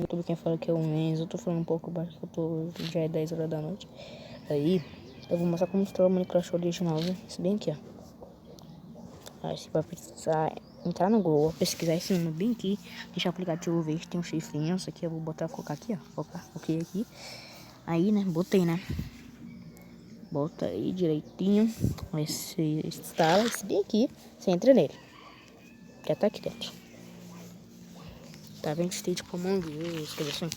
Tudo quem fala que é um Enzo, eu tô falando um pouco baixo, já é 10 horas da noite. Aí, eu vou mostrar como instalar o Minecraft original, viu? Isso bem aqui, ó. Aí você vai precisar entrar no Google, pesquisar esse nome bem aqui, deixar o aplicativo verde, tem um chifrinho, isso aqui eu vou botar, colocar aqui, ó. Coloquei aqui. Aí, né, botei, né. Bota aí direitinho, aí você instala esse bem aqui, você entra nele. Já tá aqui dentro. Tá vendo? State Command Use, quer dizer,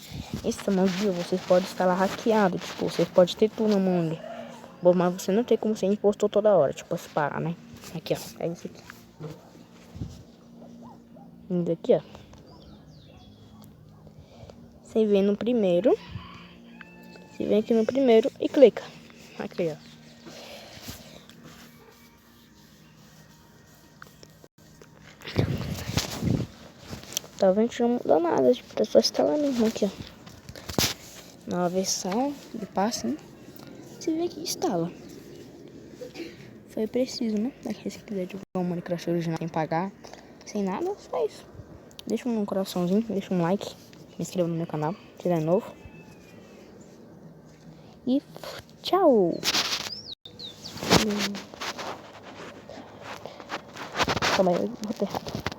esse Command Use você pode instalar hackeado, tipo, você pode ter tudo no mundo. Bom, mas você não tem como ser impostor toda hora, tipo, se parar, né? Aqui, ó, é isso aqui. Indo aqui, ó. Você vem no primeiro, você vem aqui no primeiro e clica. Aqui, ó. Tá vendo que não muda nada, tipo, é só instalar mesmo aqui, ó. Nova versão de passe, né? Você vê que instala. Foi preciso, né? Daqui se quiser divulgar o Minecraft original sem pagar, sem nada, só isso. Deixa um coraçãozinho, deixa um like, me inscreva no meu canal, se é novo. E tchau! Calma aí, eu vou ter errado.